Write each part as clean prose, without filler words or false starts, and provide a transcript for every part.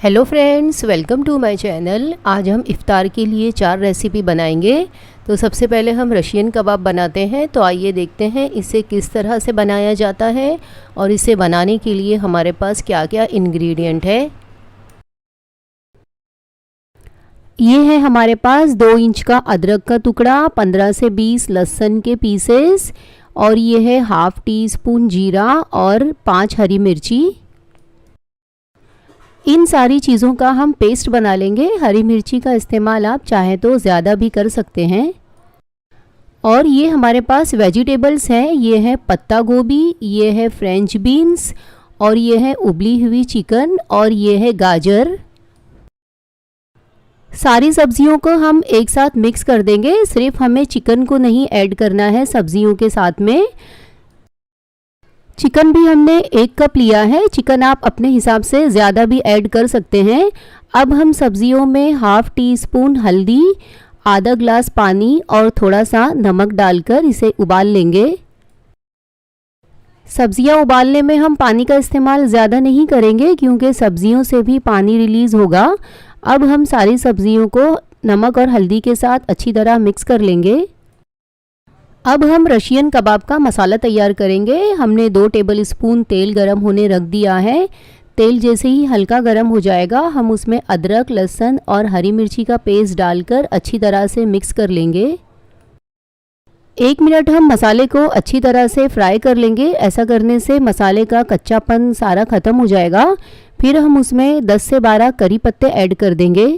Hello friends, welcome to my channel. आज हम इफ़्तार के लिए 4 रेसिपी बनाएंगे। तो सबसे पहले हम रशियन कबाब बनाते हैं। तो आइए देखते हैं इसे किस तरह से बनाया जाता है और इसे बनाने के लिए हमारे पास क्या क्या इंग्रेडिएंट है। ये है हमारे पास 2 इंच का अदरक का टुकड़ा, 15 से 20 लहसुन के पीसेस, और ये है हाफ़ टी स्पून जीरा और 5 हरी मिर्ची। इन सारी चीज़ों का हम पेस्ट बना लेंगे। हरी मिर्ची का इस्तेमाल आप चाहे तो ज़्यादा भी कर सकते हैं। और ये हमारे पास वेजिटेबल्स हैं। ये है पत्ता गोभी, ये है फ्रेंच बीन्स, और ये है उबली हुई चिकन, और ये है गाजर। सारी सब्जियों को हम एक साथ मिक्स कर देंगे। सिर्फ हमें चिकन को नहीं ऐड करना है सब्जियों के साथ में। चिकन भी हमने 1 कप लिया है। चिकन आप अपने हिसाब से ज़्यादा भी ऐड कर सकते हैं। अब हम सब्जियों में हाफ़ टी स्पून हल्दी, आधा ग्लास पानी और थोड़ा सा नमक डालकर इसे उबाल लेंगे। सब्जियां उबालने में हम पानी का इस्तेमाल ज़्यादा नहीं करेंगे क्योंकि सब्जियों से भी पानी रिलीज़ होगा। अब हम सारी सब्जियों को नमक और हल्दी के साथ अच्छी तरह मिक्स कर लेंगे। अब हम रशियन कबाब का मसाला तैयार करेंगे। हमने 2 टेबल स्पून तेल गरम होने रख दिया है। तेल जैसे ही हल्का गरम हो जाएगा हम उसमें अदरक, लहसुन और हरी मिर्ची का पेस्ट डालकर अच्छी तरह से मिक्स कर लेंगे। 1 मिनट हम मसाले को अच्छी तरह से फ्राई कर लेंगे। ऐसा करने से मसाले का कच्चापन सारा ख़त्म हो जाएगा। फिर हम उसमें 10 से 12 करी पत्ते ऐड कर देंगे।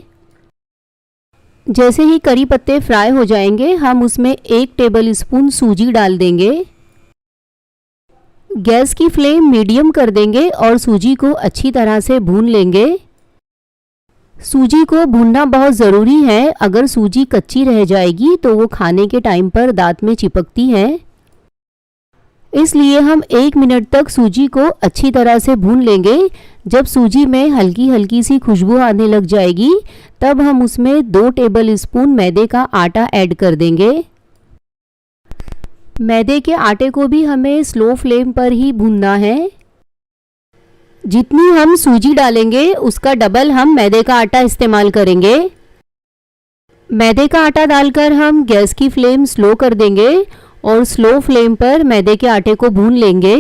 जैसे ही करी पत्ते फ्राई हो जाएंगे हम उसमें 1 टेबल स्पून सूजी डाल देंगे। गैस की फ्लेम मीडियम कर देंगे और सूजी को अच्छी तरह से भून लेंगे। सूजी को भूनना बहुत ज़रूरी है। अगर सूजी कच्ची रह जाएगी तो वो खाने के टाइम पर दांत में चिपकती है। इसलिए हम 1 मिनट तक सूजी को अच्छी तरह से भून लेंगे। जब सूजी में हल्की हल्की सी खुशबू आने लग जाएगी तब हम उसमें 2 टेबल स्पून मैदे का आटा ऐड कर देंगे। मैदे के आटे को भी हमें स्लो फ्लेम पर ही भूनना है। जितनी हम सूजी डालेंगे उसका डबल हम मैदे का आटा इस्तेमाल करेंगे। मैदे का आटा डालकर हम गैस की फ्लेम स्लो कर देंगे और स्लो फ्लेम पर मैदे के आटे को भून लेंगे।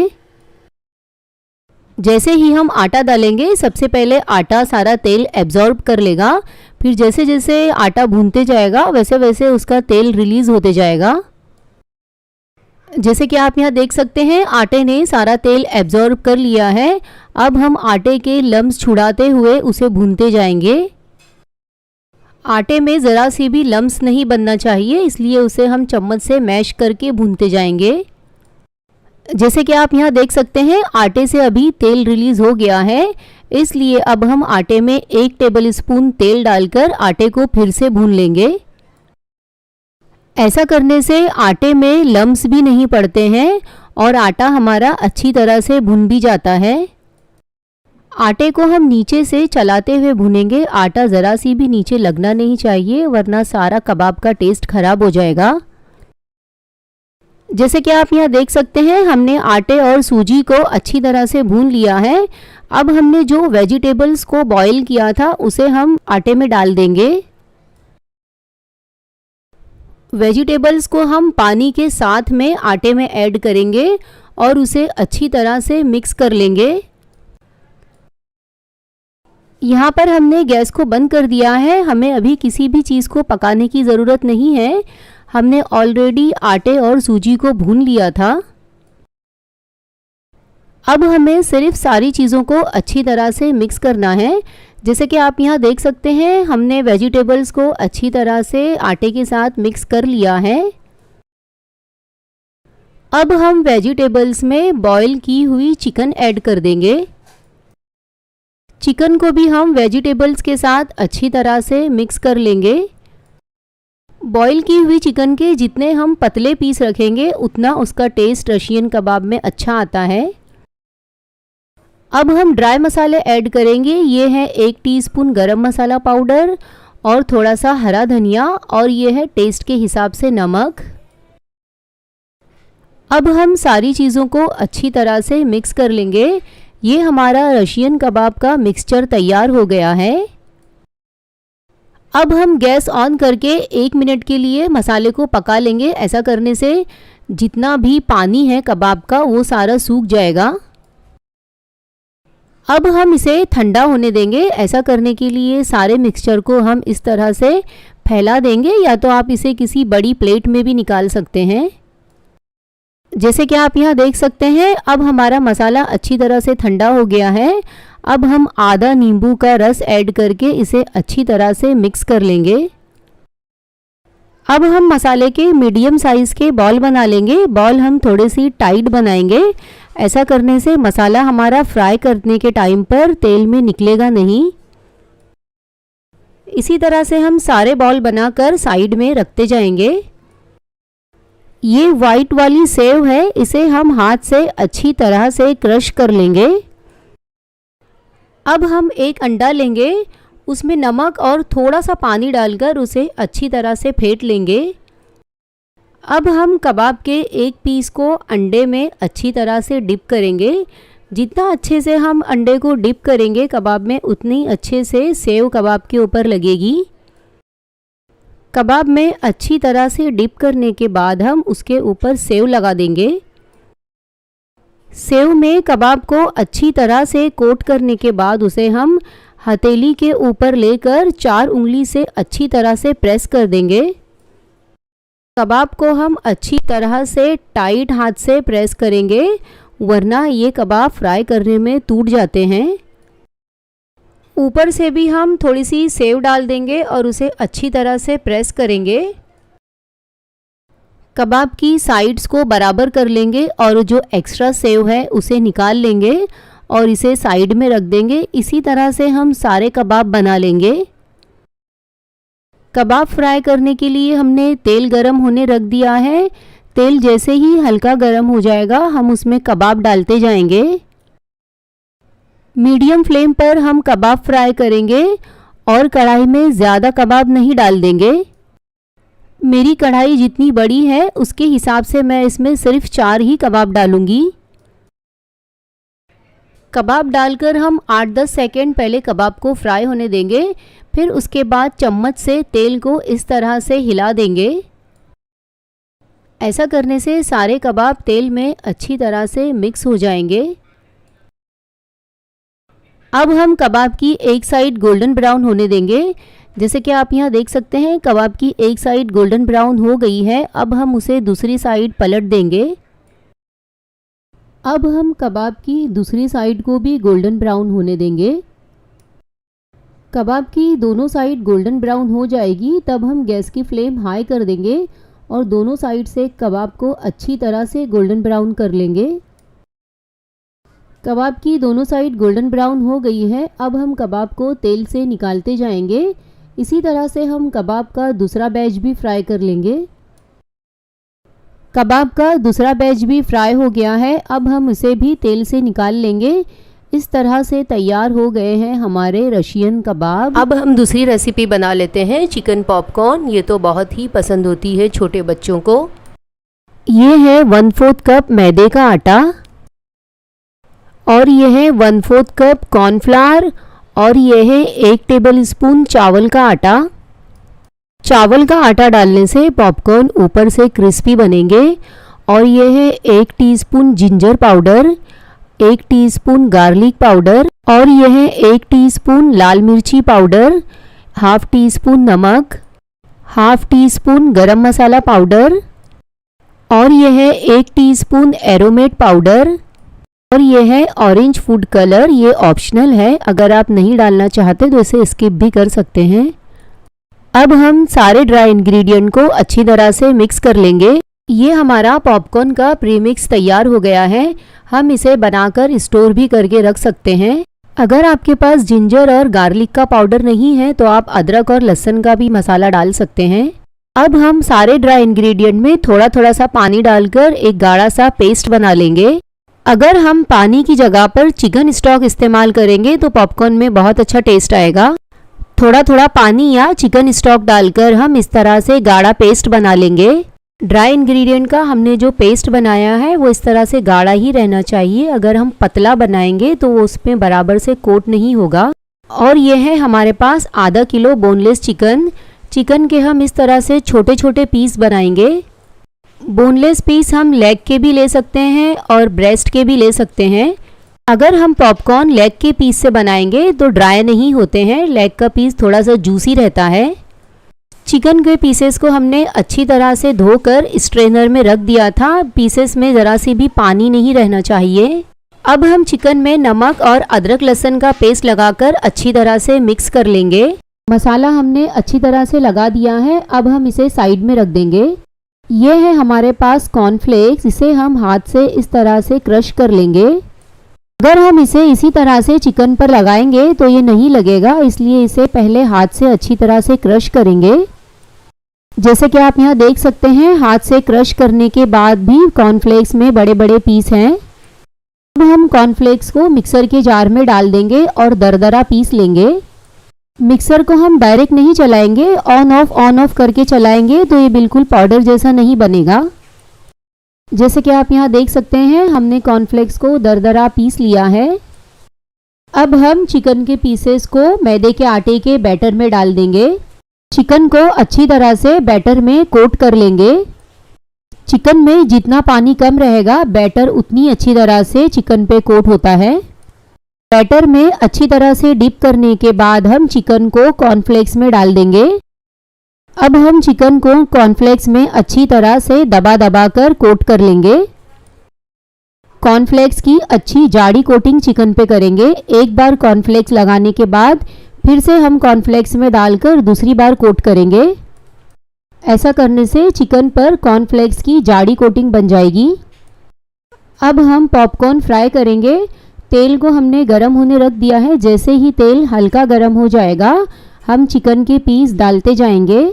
जैसे ही हम आटा डालेंगे सबसे पहले आटा सारा तेल एब्जॉर्ब कर लेगा। फिर जैसे जैसे आटा भूनते जाएगा वैसे वैसे उसका तेल रिलीज़ होते जाएगा। जैसे कि आप यहाँ देख सकते हैं आटे ने सारा तेल एब्जॉर्ब कर लिया है। अब हम आटे के लम्स छुड़ाते हुए उसे भूनते जाएंगे। आटे में ज़रा सी भी लम्स नहीं बनना चाहिए, इसलिए उसे हम चम्मच से मैश करके भूनते जाएंगे। जैसे कि आप यहाँ देख सकते हैं आटे से अभी तेल रिलीज़ हो गया है। इसलिए अब हम आटे में 1 टेबल स्पून तेल डालकर आटे को फिर से भून लेंगे। ऐसा करने से आटे में लम्स भी नहीं पड़ते हैं और आटा हमारा अच्छी तरह से भुन भी जाता है। आटे को हम नीचे से चलाते हुए भुनेंगे। आटा ज़रा सी भी नीचे लगना नहीं चाहिए वरना सारा कबाब का टेस्ट खराब हो जाएगा। जैसे कि आप यहाँ देख सकते हैं हमने आटे और सूजी को अच्छी तरह से भून लिया है। अब हमने जो वेजिटेबल्स को बॉईल किया था उसे हम आटे में डाल देंगे। वेजिटेबल्स को हम पानी के साथ में आटे में ऐड करेंगे और उसे अच्छी तरह से मिक्स कर लेंगे। यहाँ पर हमने गैस को बंद कर दिया है। हमें अभी किसी भी चीज़ को पकाने की ज़रूरत नहीं है। हमने ऑलरेडी आटे और सूजी को भून लिया था। अब हमें सिर्फ सारी चीज़ों को अच्छी तरह से मिक्स करना है। जैसे कि आप यहाँ देख सकते हैं हमने वेजिटेबल्स को अच्छी तरह से आटे के साथ मिक्स कर लिया है। अब हम वेजिटेबल्स में बॉईल की हुई चिकन ऐड कर देंगे। चिकन को भी हम वेजिटेबल्स के साथ अच्छी तरह से मिक्स कर लेंगे। बॉईल की हुई चिकन के जितने हम पतले पीस रखेंगे उतना उसका टेस्ट रशियन कबाब में अच्छा आता है। अब हम ड्राई मसाले ऐड करेंगे। ये है 1 टीस्पून गरम मसाला पाउडर और थोड़ा सा हरा धनिया, और ये है टेस्ट के हिसाब से नमक। अब हम सारी चीज़ों को अच्छी तरह से मिक्स कर लेंगे। ये हमारा रशियन कबाब का मिक्सचर तैयार हो गया है। अब हम गैस ऑन करके 1 मिनट के लिए मसाले को पका लेंगे। ऐसा करने से जितना भी पानी है कबाब का वो सारा सूख जाएगा। अब हम इसे ठंडा होने देंगे। ऐसा करने के लिए सारे मिक्सचर को हम इस तरह से फैला देंगे, या तो आप इसे किसी बड़ी प्लेट में भी निकाल सकते हैं। जैसे कि आप यहाँ देख सकते हैं, अब हमारा मसाला अच्छी तरह से ठंडा हो गया है। अब हम आधा नींबू का रस ऐड करके इसे अच्छी तरह से मिक्स कर लेंगे। अब हम मसाले के मीडियम साइज़ के बॉल बना लेंगे। बॉल हम थोड़े सी टाइट बनाएंगे। ऐसा करने से मसाला हमारा फ्राई करने के टाइम पर तेल में निकलेगा नहीं। इसी तरह से हम सारे बॉल बनाकर साइड में रखते जाएंगे। ये वाइट वाली सेव है, इसे हम हाथ से अच्छी तरह से क्रश कर लेंगे। अब हम एक अंडा लेंगे, उसमें नमक और थोड़ा सा पानी डालकर उसे अच्छी तरह से फेंट लेंगे। अब हम कबाब के एक पीस को अंडे में अच्छी तरह से डिप करेंगे। जितना अच्छे से हम अंडे को डिप करेंगे कबाब में, उतनी अच्छे से सेव कबाब के ऊपर लगेगी। कबाब में अच्छी तरह से डिप करने के बाद हम उसके ऊपर सेव लगा देंगे। सेव में कबाब को अच्छी तरह से कोट करने के बाद उसे हम हथेली के ऊपर लेकर 4 उंगली से अच्छी तरह से प्रेस कर देंगे। कबाब को हम अच्छी तरह से टाइट हाथ से प्रेस करेंगे, वरना ये कबाब फ्राई करने में टूट जाते हैं। ऊपर से भी हम थोड़ी सी सेव डाल देंगे और उसे अच्छी तरह से प्रेस करेंगे। कबाब की साइड्स को बराबर कर लेंगे और जो एक्स्ट्रा सेव है उसे निकाल लेंगे और इसे साइड में रख देंगे। इसी तरह से हम सारे कबाब बना लेंगे। कबाब फ्राई करने के लिए हमने तेल गरम होने रख दिया है। तेल जैसे ही हल्का गरम हो जाएगा हम उसमें कबाब डालते जाएंगे। मीडियम फ्लेम पर हम कबाब फ्राई करेंगे और कढ़ाई में ज़्यादा कबाब नहीं डाल देंगे। मेरी कढ़ाई जितनी बड़ी है उसके हिसाब से मैं इसमें सिर्फ 4 ही कबाब डालूंगी। कबाब डालकर हम 8-10 सेकेंड पहले कबाब को फ्राई होने देंगे। फिर उसके बाद चम्मच से तेल को इस तरह से हिला देंगे। ऐसा करने से सारे कबाब तेल में अच्छी तरह से मिक्स हो जाएंगे। अब हम कबाब की एक साइड गोल्डन ब्राउन होने देंगे। जैसे कि आप यहाँ देख सकते हैं कबाब की एक साइड गोल्डन ब्राउन हो गई है। अब हम उसे दूसरी साइड पलट देंगे। अब हम कबाब की दूसरी साइड को भी गोल्डन ब्राउन होने देंगे। कबाब की दोनों साइड गोल्डन ब्राउन हो जाएगी, तब हम गैस की फ्लेम हाई कर देंगे और दोनों साइड से कबाब को अच्छी तरह से गोल्डन ब्राउन कर लेंगे। कबाब की दोनों साइड गोल्डन ब्राउन हो गई है। अब हम कबाब को तेल से निकालते जाएंगे। इसी तरह से हम कबाब का दूसरा बैच भी फ्राई कर लेंगे। कबाब का दूसरा बैच भी फ्राई हो गया है। अब हम इसे भी तेल से निकाल लेंगे। इस तरह से तैयार हो गए हैं हमारे रशियन कबाब। अब हम दूसरी रेसिपी बना लेते हैं, चिकन पॉपकॉर्न। ये तो बहुत ही पसंद होती है छोटे बच्चों को। ये है 1/4 कप मैदे का आटा और ये है 1/4 कप कॉर्नफ्लावर और ये है 1 टेबलस्पून चावल का आटा। चावल का आटा डालने से पॉपकॉर्न ऊपर से क्रिस्पी बनेंगे। और ये है 1 teaspoon ginger powder, 1 teaspoon garlic powder और यह है 1 टीस्पून लाल मिर्ची पाउडर, 1/2 टीस्पून नमक, 1/2 टीस्पून गरम मसाला पाउडर और यह है 1 टीस्पून एरोमेट पाउडर और यह है ऑरेंज फूड कलर। ये ऑप्शनल है, अगर आप नहीं डालना चाहते तो इसे स्किप भी कर सकते हैं। अब हम सारे ड्राई इंग्रेडिएंट को अच्छी तरह से मिक्स कर लेंगे। ये हमारा पॉपकॉर्न का प्रीमिक्स तैयार हो गया है। हम इसे बनाकर स्टोर भी करके रख सकते हैं। अगर आपके पास जिंजर और गार्लिक का पाउडर नहीं है तो आप अदरक और लहसुन का भी मसाला डाल सकते हैं। अब हम सारे ड्राई इंग्रेडिएंट में थोड़ा थोड़ा सा पानी डालकर एक गाढ़ा सा पेस्ट बना लेंगे। अगर हम पानी की जगह पर चिकन स्टॉक इस्तेमाल करेंगे तो पॉपकॉर्न में बहुत अच्छा टेस्ट आएगा। थोड़ा थोड़ा पानी या चिकन स्टॉक डालकर हम इस तरह से गाढ़ा पेस्ट बना लेंगे। ड्राई इंग्रेडिएंट का हमने जो पेस्ट बनाया है वो इस तरह से गाढ़ा ही रहना चाहिए। अगर हम पतला बनाएंगे तो वो उसमें बराबर से कोट नहीं होगा। और ये है हमारे पास आधा किलो बोनलेस चिकन। चिकन के हम इस तरह से छोटे छोटे पीस बनाएंगे। बोनलेस पीस हम लेग के भी ले सकते हैं और ब्रेस्ट के भी ले सकते हैं। अगर हम पॉपकॉर्न लेग के पीस से बनाएंगे तो ड्राई नहीं होते हैं, लेग का पीस थोड़ा सा जूसी रहता है। चिकन के पीसेस को हमने अच्छी तरह से धोकर स्ट्रेनर में रख दिया था। पीसेस में ज़रा सी भी पानी नहीं रहना चाहिए। अब हम चिकन में नमक और अदरक लहसुन का पेस्ट लगाकर अच्छी तरह से मिक्स कर लेंगे। मसाला हमने अच्छी तरह से लगा दिया है। अब हम इसे साइड में रख देंगे। ये है हमारे पास कॉर्नफ्लेक्स, इसे हम हाथ से इस तरह से क्रश कर लेंगे। अगर हम इसे इसी तरह से चिकन पर लगाएंगे तो ये नहीं लगेगा, इसलिए इसे पहले हाथ से अच्छी तरह से क्रश करेंगे। जैसे कि आप यहाँ देख सकते हैं, हाथ से क्रश करने के बाद भी कॉर्नफ्लेक्स में बड़े बड़े पीस हैं। अब हम कॉर्नफ्लेक्स को मिक्सर के जार में डाल देंगे और दरदरा पीस लेंगे। मिक्सर को हम डायरेक्ट नहीं चलाएंगे, ऑन ऑफ करके चलाएंगे तो ये बिल्कुल पाउडर जैसा नहीं बनेगा। जैसे कि आप यहाँ देख सकते हैं, हमने कॉर्नफ्लेक्स को दरदरा पीस लिया है। अब हम चिकन के पीसेस को मैदे के आटे के बैटर में डाल देंगे। चिकन को अच्छी तरह से बैटर में कोट कर लेंगे। चिकन में जितना पानी कम रहेगा, बैटर उतनी अच्छी तरह से चिकन पे कोट होता है। बैटर में अच्छी तरह से डिप करने के बाद हम चिकन को कॉर्नफ्लेक्स में डाल देंगे। अब हम चिकन को कॉर्नफ्लेक्स में अच्छी तरह से दबा दबा कर कोट कर लेंगे। कॉर्नफ्लेक्स की अच्छी जाड़ी कोटिंग चिकन पे करेंगे। एक बार कॉर्नफ्लेक्स लगाने के बाद फिर से हम कॉर्नफ्लेक्स में डालकर दूसरी बार कोट करेंगे। ऐसा करने से चिकन पर कॉर्नफ्लेक्स की जाड़ी कोटिंग बन जाएगी। अब हम पॉपकॉर्न फ्राई करेंगे। तेल को हमने गरम होने रख दिया है। जैसे ही तेल हल्का गरम हो जाएगा, हम चिकन के पीस डालते जाएंगे।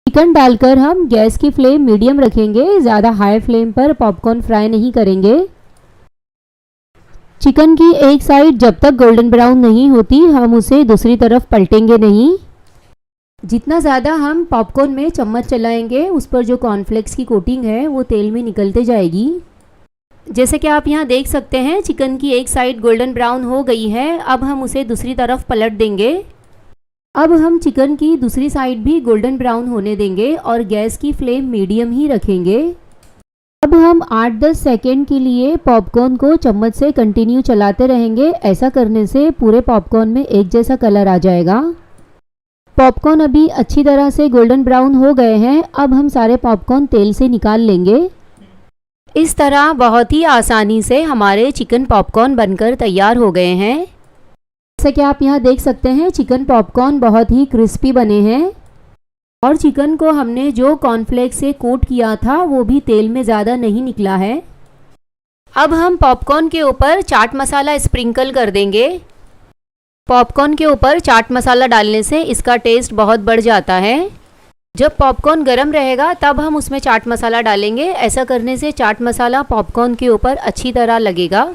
चिकन डालकर हम गैस की फ्लेम मीडियम रखेंगे, ज़्यादा हाई फ्लेम पर पॉपकॉर्न फ्राई नहीं करेंगे। चिकन की एक साइड जब तक गोल्डन ब्राउन नहीं होती, हम उसे दूसरी तरफ पलटेंगे नहीं। जितना ज़्यादा हम पॉपकॉर्न में चम्मच चलाएंगे, उस पर जो कॉर्नफ्लेक्स की कोटिंग है वो तेल में निकलते जाएगी। जैसे कि आप यहाँ देख सकते हैं, चिकन की एक साइड गोल्डन ब्राउन हो गई है। अब हम उसे दूसरी तरफ पलट देंगे। अब हम चिकन की दूसरी साइड भी गोल्डन ब्राउन होने देंगे और गैस की फ्लेम मीडियम ही रखेंगे। अब हम 8-10 सेकेंड के लिए पॉपकॉर्न को चम्मच से कंटिन्यू चलाते रहेंगे। ऐसा करने से पूरे पॉपकॉर्न में एक जैसा कलर आ जाएगा। पॉपकॉर्न अभी अच्छी तरह से गोल्डन ब्राउन हो गए हैं। अब हम सारे पॉपकॉर्न तेल से निकाल लेंगे। इस तरह बहुत ही आसानी से हमारे चिकन पॉपकॉर्न बनकर तैयार हो गए हैं। जैसे कि आप यहाँ देख सकते हैं, चिकन पॉपकॉर्न बहुत ही क्रिस्पी बने हैं और चिकन को हमने जो कॉर्नफ्लेक्स से कोट किया था वो भी तेल में ज़्यादा नहीं निकला है। अब हम पॉपकॉर्न के ऊपर चाट मसाला स्प्रिंकल कर देंगे। पॉपकॉर्न के ऊपर चाट मसाला डालने से इसका टेस्ट बहुत बढ़ जाता है। जब पॉपकॉर्न गरम रहेगा तब हम उसमें चाट मसाला डालेंगे। ऐसा करने से चाट मसाला पॉपकॉर्न के ऊपर अच्छी तरह लगेगा।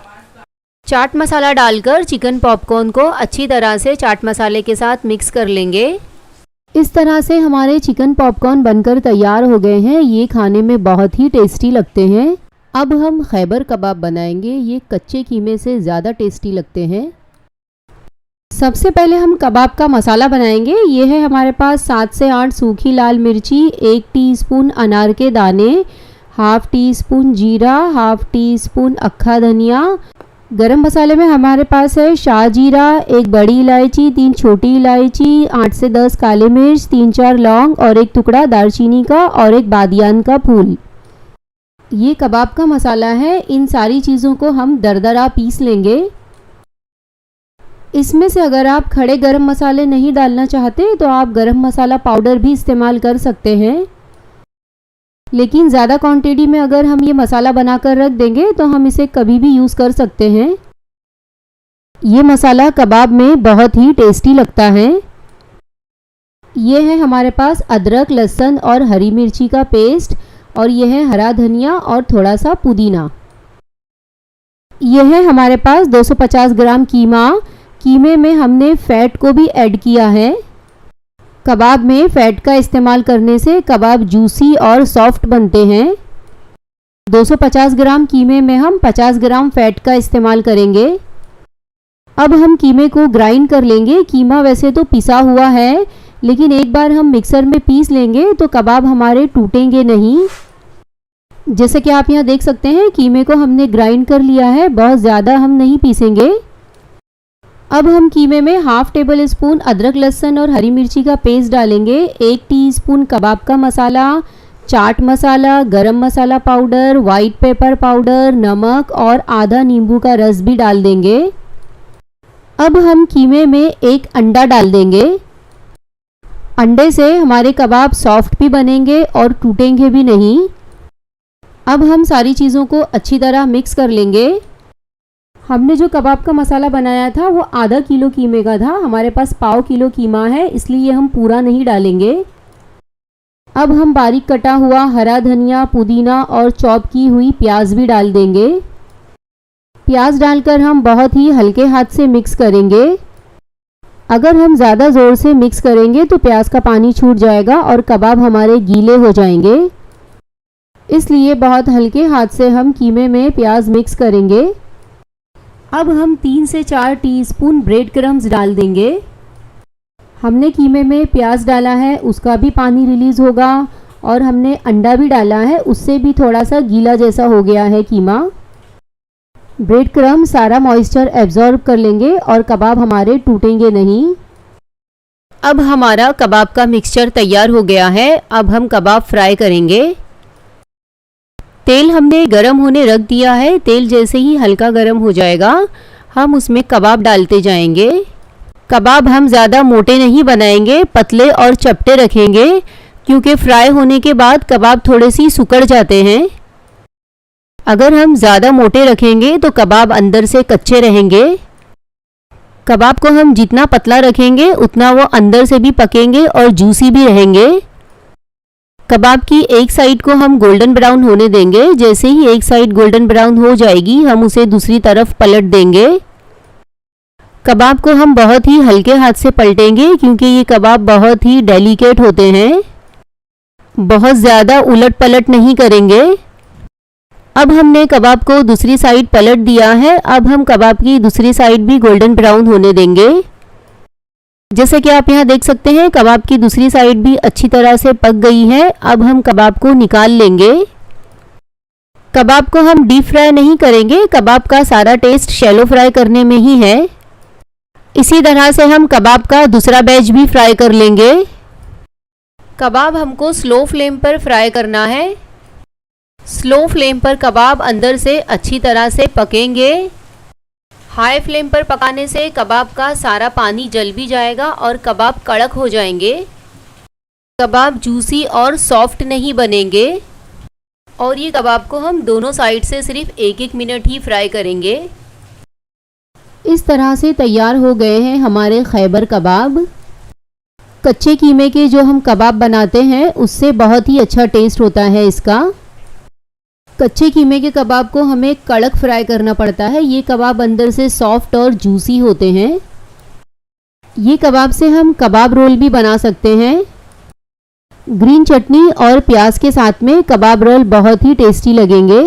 चाट मसाला डालकर चिकन पॉपकॉर्न को अच्छी तरह से चाट मसाले के साथ मिक्स कर लेंगे। इस तरह से हमारे चिकन पॉपकॉर्न बनकर तैयार हो गए हैं। ये खाने में बहुत ही टेस्टी लगते हैं। अब हम खैबर कबाब बनाएंगे। ये कच्चे कीमे से ज़्यादा टेस्टी लगते हैं। सबसे पहले हम कबाब का मसाला बनाएंगे। ये है हमारे पास 7 से 8 सूखी लाल मिर्ची, 1 टीस्पून अनार के दाने, हाफ टी स्पून जीरा, हाफ टी स्पून अक्खा धनिया। गरम मसाले में हमारे पास है शाह जीरा, 1 बड़ी इलायची, 3 छोटी इलायची, 8 से 10 काले मिर्च, 3-4 लौंग और 1 टुकड़ा दालचीनी का और 1 बादियान का फूल। ये कबाब का मसाला है। इन सारी चीज़ों को हम दरदरा पीस लेंगे। इसमें से अगर आप खड़े गरम मसाले नहीं डालना चाहते तो आप गरम मसाला पाउडर भी इस्तेमाल कर सकते हैं, लेकिन ज़्यादा क्वांटिटी में अगर हम ये मसाला बनाकर रख देंगे तो हम इसे कभी भी यूज़ कर सकते हैं। ये मसाला कबाब में बहुत ही टेस्टी लगता है। ये है हमारे पास अदरक, लहसुन और हरी मिर्ची का पेस्ट और ये है हरा धनिया और थोड़ा सा पुदीना। ये है हमारे पास 250 ग्राम कीमा। कीमे में हमने फैट को भी ऐड किया है। कबाब में फ़ैट का इस्तेमाल करने से कबाब जूसी और सॉफ्ट बनते हैं। 250 ग्राम कीमे में हम 50 ग्राम फ़ैट का इस्तेमाल करेंगे। अब हम कीमे को ग्राइंड कर लेंगे। कीमा वैसे तो पिसा हुआ है, लेकिन एक बार हम मिक्सर में पीस लेंगे तो कबाब हमारे टूटेंगे नहीं। जैसे कि आप यहाँ देख सकते हैं, कीमे को हमने ग्राइंड कर लिया है, बहुत ज़्यादा हम नहीं पीसेंगे। अब हम कीमे में हाफ टेबल स्पून अदरक लहसुन और हरी मिर्ची का पेस्ट डालेंगे, 1 टीस्पून कबाब का मसाला, चाट मसाला, गरम मसाला पाउडर, वाइट पेपर पाउडर, नमक और आधा नींबू का रस भी डाल देंगे। अब हम कीमे में एक अंडा डाल देंगे। अंडे से हमारे कबाब सॉफ्ट भी बनेंगे और टूटेंगे भी नहीं। अब हम सारी चीज़ों को अच्छी तरह मिक्स कर लेंगे। हमने जो कबाब का मसाला बनाया था वो आधा किलो कीमे का था, हमारे पास पाव किलो कीमा है, इसलिए हम पूरा नहीं डालेंगे। अब हम बारीक कटा हुआ हरा धनिया, पुदीना और चॉप की हुई प्याज भी डाल देंगे। प्याज डालकर हम बहुत ही हल्के हाथ से मिक्स करेंगे। अगर हम ज़्यादा ज़ोर से मिक्स करेंगे तो प्याज का पानी छूट जाएगा और कबाब हमारे गीले हो जाएंगे, इसलिए बहुत हल्के हाथ से हम कीमे में प्याज मिक्स करेंगे। अब हम 3 से 4 टीस्पून ब्रेड क्रम्स डाल देंगे। हमने कीमे में प्याज डाला है, उसका भी पानी रिलीज़ होगा, और हमने अंडा भी डाला है, उससे भी थोड़ा सा गीला जैसा हो गया है कीमा। ब्रेड क्रम्ब सारा मॉइस्चर एब्जॉर्ब कर लेंगे और कबाब हमारे टूटेंगे नहीं। अब हमारा कबाब का मिक्सचर तैयार हो गया है। अब हम कबाब फ्राई करेंगे। तेल हमने गरम होने रख दिया है। तेल जैसे ही हल्का गरम हो जाएगा हम उसमें कबाब डालते जाएंगे। कबाब हम ज़्यादा मोटे नहीं बनाएंगे, पतले और चपटे रखेंगे, क्योंकि फ्राई होने के बाद कबाब थोड़े सी सिकुड़ जाते हैं। अगर हम ज़्यादा मोटे रखेंगे तो कबाब अंदर से कच्चे रहेंगे। कबाब को हम जितना पतला रखेंगे उतना वो अंदर से भी पकेंगे और जूसी भी रहेंगे। कबाब की एक साइड को हम गोल्डन ब्राउन होने देंगे। जैसे ही एक साइड गोल्डन ब्राउन हो जाएगी हम उसे दूसरी तरफ पलट देंगे। कबाब को हम बहुत ही हल्के हाथ से पलटेंगे, क्योंकि ये कबाब बहुत ही डेलिकेट होते हैं। बहुत ज़्यादा उलट पलट नहीं करेंगे। अब हमने कबाब को दूसरी साइड पलट दिया है। अब हम कबाब की दूसरी साइड भी गोल्डन ब्राउन होने देंगे। जैसे कि आप यहाँ देख सकते हैं, कबाब की दूसरी साइड भी अच्छी तरह से पक गई है। अब हम कबाब को निकाल लेंगे। कबाब को हम डीप फ्राई नहीं करेंगे, कबाब का सारा टेस्ट शैलो फ्राई करने में ही है। इसी तरह से हम कबाब का दूसरा बैच भी फ्राई कर लेंगे। कबाब हमको स्लो फ्लेम पर फ्राई करना है। स्लो फ्लेम पर कबाब अंदर से अच्छी तरह से पकेंगे। हाई फ्लेम पर पकाने से कबाब का सारा पानी जल भी जाएगा और कबाब कड़क हो जाएंगे। कबाब जूसी और सॉफ्ट नहीं बनेंगे। और ये कबाब को हम दोनों साइड से सिर्फ 1-1 मिनट ही फ्राई करेंगे। इस तरह से तैयार हो गए हैं हमारे खैबर कबाब। कच्चे कीमे के जो हम कबाब बनाते हैं उससे बहुत ही अच्छा टेस्ट होता है इसका। कच्चे कीमे के कबाब को हमें कड़क फ्राई करना पड़ता है। ये कबाब अंदर से सॉफ्ट और जूसी होते हैं। ये कबाब से हम कबाब रोल भी बना सकते हैं। ग्रीन चटनी और प्याज के साथ में कबाब रोल बहुत ही टेस्टी लगेंगे।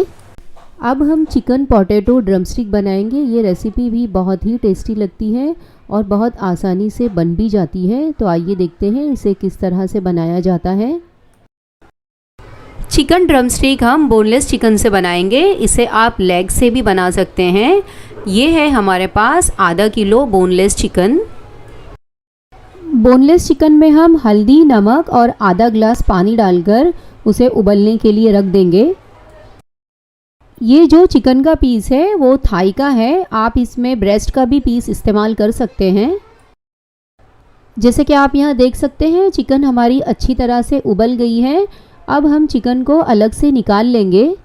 अब हम चिकन पोटैटो ड्रमस्टिक बनाएंगे। ये रेसिपी भी बहुत ही टेस्टी लगती है और बहुत आसानी से बन भी जाती है। तो आइए देखते हैं इसे किस तरह से बनाया जाता है। चिकन ड्रमस्टिक हम बोनलेस चिकन से बनाएंगे। इसे आप लेग से भी बना सकते हैं। ये है हमारे पास आधा kilo boneless chicken. Boneless chicken में हम हल्दी, नमक और आधा ग्लास पानी डालकर उसे उबलने के लिए रख देंगे। ये जो चिकन का पीस है वो थाई का है। आप इसमें ब्रेस्ट का भी पीस इस्तेमाल कर सकते हैं। जैसे कि आप यहाँ देख सकते हैं, चिकन हमारी अच्छी तरह से उबल गई है। अब हम चिकन को अलग से निकाल लेंगे।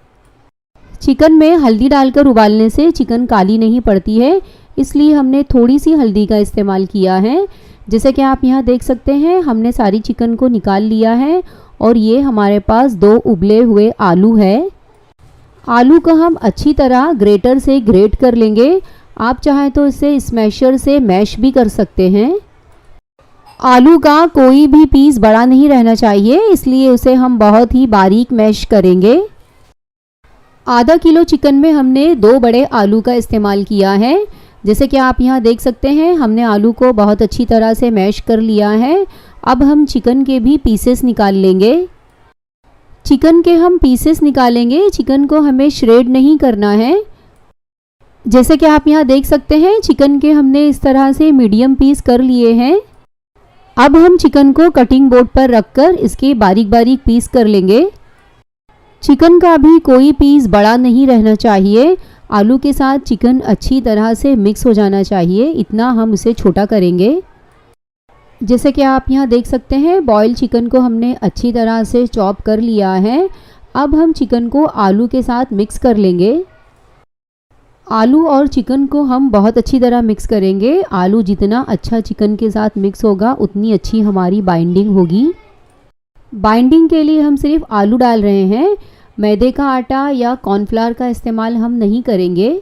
चिकन में हल्दी डालकर उबालने से चिकन काली नहीं पड़ती है, इसलिए हमने थोड़ी सी हल्दी का इस्तेमाल किया है। जैसे कि आप यहाँ देख सकते हैं, हमने सारी चिकन को निकाल लिया है और ये हमारे पास 2 उबले हुए आलू है। आलू को हम अच्छी तरह ग्रेटर से ग्रेट कर लेंगे। आप चाहें तो इसे स्मैशर से मैश भी कर सकते हैं। आलू का कोई भी पीस बड़ा नहीं रहना चाहिए, इसलिए उसे हम बहुत ही बारीक मैश करेंगे। आधा किलो चिकन में हमने 2 बड़े आलू का इस्तेमाल किया है। जैसे कि आप यहाँ देख सकते हैं, हमने आलू को बहुत अच्छी तरह से मैश कर लिया है। अब हम चिकन के भी पीसेस निकाल लेंगे। चिकन के हम पीसेस निकालेंगे, चिकन को हमें श्रेड नहीं करना है। जैसे कि आप यहाँ देख सकते हैं, चिकन के हमने इस तरह से मीडियम पीस कर लिए हैं। अब हम चिकन को कटिंग बोर्ड पर रखकर इसके बारीक बारीक पीस कर लेंगे। चिकन का भी कोई पीस बड़ा नहीं रहना चाहिए। आलू के साथ चिकन अच्छी तरह से मिक्स हो जाना चाहिए, इतना हम इसे छोटा करेंगे। जैसे कि आप यहाँ देख सकते हैं, बॉयल चिकन को हमने अच्छी तरह से चॉप कर लिया है। अब हम चिकन को आलू के साथ मिक्स कर लेंगे। आलू और चिकन को हम बहुत अच्छी तरह मिक्स करेंगे। आलू जितना अच्छा चिकन के साथ मिक्स होगा, उतनी अच्छी हमारी बाइंडिंग होगी। बाइंडिंग के लिए हम सिर्फ आलू डाल रहे हैं, मैदे का आटा या कॉर्नफ्लावर का इस्तेमाल हम नहीं करेंगे।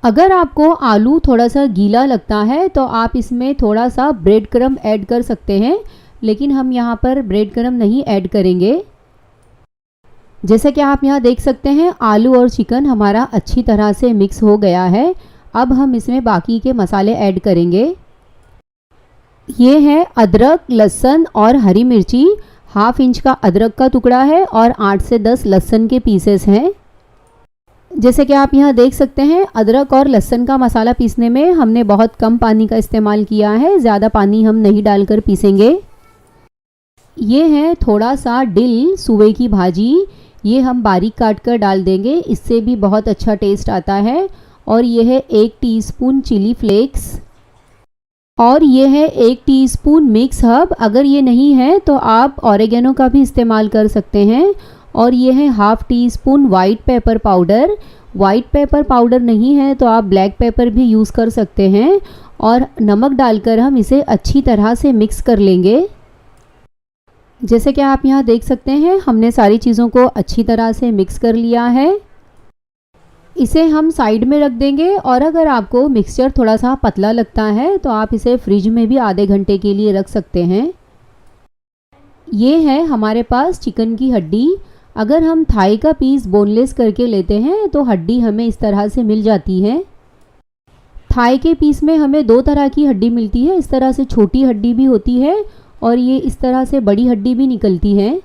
अगर आपको आलू थोड़ा सा गीला लगता है तो आप इसमें थोड़ा सा ब्रेड क्रम्ब ऐड कर सकते हैं, लेकिन हम यहाँ पर ब्रेड क्रम्ब नहीं ऐड करेंगे। जैसे कि आप यहाँ देख सकते हैं, आलू और चिकन हमारा अच्छी तरह से मिक्स हो गया है। अब हम इसमें बाकी के मसाले ऐड करेंगे। ये है अदरक, लहसुन और हरी मिर्ची। 1/2 इंच का अदरक का टुकड़ा है और 8 से 10 लहसुन के पीसेस हैं। जैसे कि आप यहाँ देख सकते हैं, अदरक और लहसुन का मसाला पीसने में हमने बहुत कम पानी का इस्तेमाल किया है, ज़्यादा पानी हम नहीं डालकर पीसेंगे। ये है थोड़ा सा डिल, सुबह की भाजी, ये हम बारीक काट कर डाल देंगे, इससे भी बहुत अच्छा टेस्ट आता है। और ये है 1 टीस्पून चिली फ्लेक्स और ये है 1 टीस्पून मिक्स हर्ब। अगर ये नहीं है तो आप ऑरिगेनो का भी इस्तेमाल कर सकते हैं। और ये है 1/2 teaspoon white pepper powder. White pepper powder नहीं है तो आप ब्लैक पेपर भी यूज़ कर सकते हैं। और नमक डालकर हम इसे अच्छी तरह से मिक्स कर लेंगे। जैसे कि आप यहाँ देख सकते हैं, हमने सारी चीज़ों को अच्छी तरह से मिक्स कर लिया है। इसे हम साइड में रख देंगे। और अगर आपको मिक्सचर थोड़ा सा पतला लगता है तो आप इसे फ्रिज में भी आधे घंटे के लिए रख सकते हैं। ये है हमारे पास चिकन की हड्डी। अगर हम थाई का पीस बोनलेस करके लेते हैं तो हड्डी हमें इस तरह से मिल जाती है। थाई के पीस में हमें 2 तरह की हड्डी मिलती है, इस तरह से छोटी हड्डी भी होती है और ये इस तरह से बड़ी हड्डी भी निकलती है।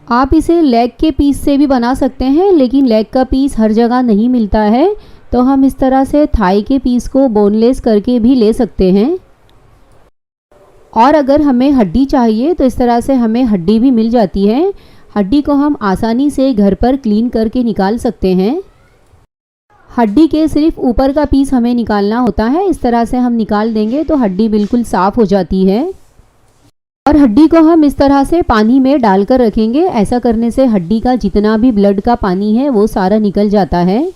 आप इसे लेग के पीस से भी बना सकते हैं, लेकिन लेग का पीस हर जगह नहीं मिलता है, तो हम इस तरह से थाई के पीस को बोनलेस करके भी ले सकते हैं। और अगर हमें हड्डी चाहिए तो इस तरह से हमें हड्डी भी मिल जाती है। हड्डी को हम आसानी से घर पर क्लीन करके निकाल सकते हैं। हड्डी के सिर्फ ऊपर का पीस हमें निकालना होता है, इस तरह से हम निकाल देंगे तो हड्डी बिल्कुल साफ़ हो जाती है। और हड्डी को हम इस तरह से पानी में डालकर रखेंगे। ऐसा करने से हड्डी का जितना भी ब्लड का पानी है वो सारा निकल जाता है।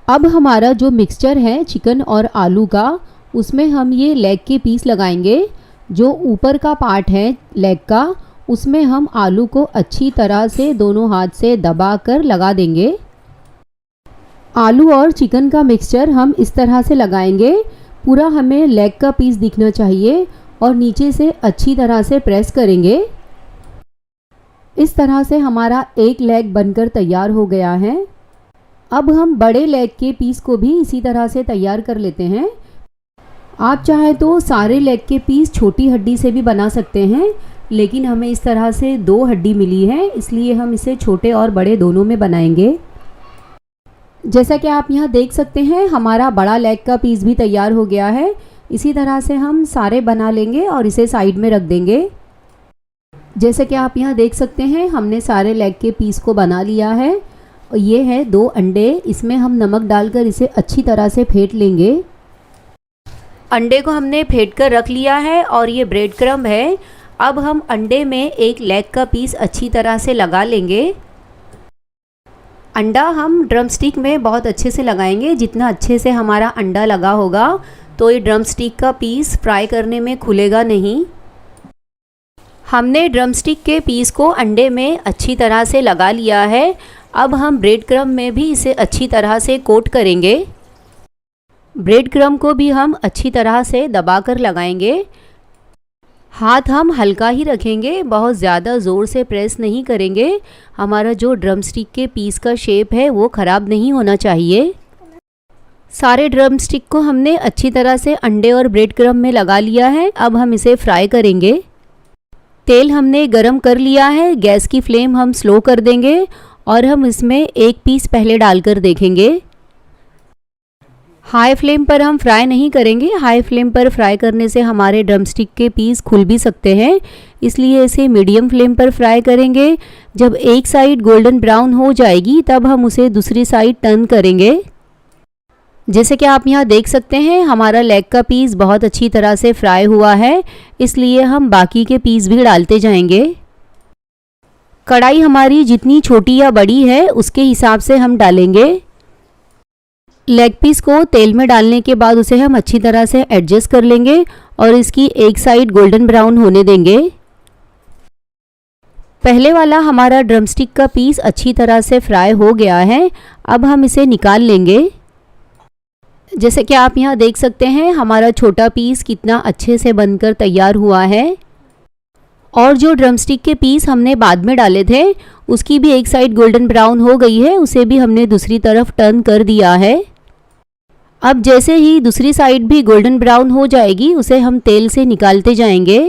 अब हमारा जो मिक्सचर है चिकन और आलू का, उसमें हम ये लेग के पीस लगाएंगे। जो ऊपर का पार्ट है लेग का, उसमें हम आलू को अच्छी तरह से दोनों हाथ से दबाकर लगा देंगे। आलू और चिकन का मिक्सचर हम इस तरह से लगाएंगे, पूरा हमें लेग का पीस दिखना चाहिए और नीचे से अच्छी तरह से प्रेस करेंगे। इस तरह से हमारा एक लेग बनकर तैयार हो गया है। अब हम बड़े लेग के पीस को भी इसी तरह से तैयार कर लेते हैं। आप चाहे तो सारे लेग के पीस छोटी हड्डी से भी बना सकते हैं, लेकिन हमें इस तरह से 2 हड्डी मिली है, इसलिए हम इसे छोटे और बड़े दोनों में बनाएंगे। जैसा कि आप यहाँ देख सकते हैं, हमारा बड़ा लेग का पीस भी तैयार हो गया है। इसी तरह से हम सारे बना लेंगे और इसे साइड में रख देंगे। जैसे कि आप यहाँ देख सकते हैं, हमने सारे लेग के पीस को बना लिया है। और ये है 2 अंडे, इसमें हम नमक डालकर इसे अच्छी तरह से फेंट लेंगे। अंडे को हमने फेंट कर रख लिया है और ये ब्रेड क्रम्ब है। अब हम अंडे में एक लेग का पीस अच्छी तरह से लगा लेंगे। अंडा हम ड्रम स्टिक में बहुत अच्छे से लगाएंगे। जितना अच्छे से हमारा अंडा लगा होगा तो ये ड्रम स्टिक का पीस फ्राई करने में खुलेगा नहीं। हमने ड्रम स्टिक के पीस को अंडे में अच्छी तरह से लगा लिया है। अब हम ब्रेड क्रम्ब में भी इसे अच्छी तरह से कोट करेंगे। ब्रेड क्रम्ब को भी हम अच्छी तरह से दबाकर लगाएंगे। हाथ हम हल्का ही रखेंगे, बहुत ज़्यादा ज़ोर से प्रेस नहीं करेंगे। हमारा जो ड्रम स्टिक के पीस का शेप है वो ख़राब नहीं होना चाहिए। सारे ड्रम स्टिक को हमने अच्छी तरह से अंडे और ब्रेड क्रम्ब में लगा लिया है। अब हम इसे फ्राई करेंगे। तेल हमने गरम कर लिया है, गैस की फ्लेम हम स्लो कर देंगे और हम इसमें एक पीस पहले डालकर देखेंगे। हाई फ्लेम पर हम फ्राई नहीं करेंगे, हाई फ्लेम पर फ्राई करने से हमारे ड्रम स्टिक के पीस खुल भी सकते हैं, इसलिए इसे मीडियम फ्लेम पर फ्राई करेंगे। जब एक साइड गोल्डन ब्राउन हो जाएगी तब हम उसे दूसरी साइड टर्न करेंगे। जैसे कि आप यहाँ देख सकते हैं हमारा लेग का पीस बहुत अच्छी तरह से फ्राई हुआ है, इसलिए हम बाकी के पीस भी डालते जाएंगे। कढ़ाई हमारी जितनी छोटी या बड़ी है उसके हिसाब से हम डालेंगे। लेग पीस को तेल में डालने के बाद उसे हम अच्छी तरह से एडजस्ट कर लेंगे और इसकी एक साइड गोल्डन ब्राउन होने देंगे। पहले वाला हमारा ड्रमस्टिक का पीस अच्छी तरह से फ्राई हो गया है। अब हम इसे निकाल लेंगे। जैसे कि आप यहाँ देख सकते हैं हमारा छोटा पीस कितना अच्छे से बनकर तैयार हुआ है और जो ड्रमस्टिक के पीस हमने बाद में डाले थे उसकी भी एक साइड गोल्डन ब्राउन हो गई है, उसे भी हमने दूसरी तरफ टर्न कर दिया है। अब जैसे ही दूसरी साइड भी गोल्डन ब्राउन हो जाएगी उसे हम तेल से निकालते जाएंगे।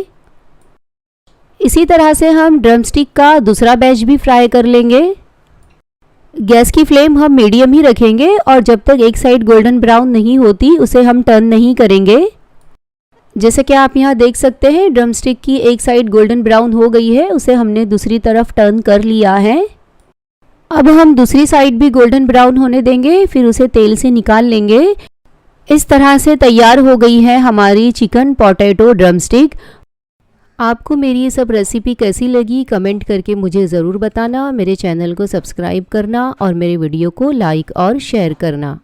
इसी तरह से हम ड्रमस्टिक का दूसरा बैच भी फ्राई कर लेंगे। गैस की फ्लेम हम मीडियम ही रखेंगे और जब तक एक साइड गोल्डन ब्राउन नहीं होती उसे हम टर्न नहीं करेंगे। जैसे कि आप यहाँ देख सकते हैं ड्रमस्टिक की एक साइड गोल्डन ब्राउन हो गई है, उसे हमने दूसरी तरफ टर्न कर लिया है। अब हम दूसरी साइड भी गोल्डन ब्राउन होने देंगे, फिर उसे तेल से निकाल लेंगे। इस तरह से तैयार हो गई है हमारी चिकन पोटैटो ड्रमस्टिक। आपको मेरी ये सब रेसिपी कैसी लगी कमेंट करके मुझे ज़रूर बताना। मेरे चैनल को सब्सक्राइब करना और मेरे वीडियो को लाइक और शेयर करना।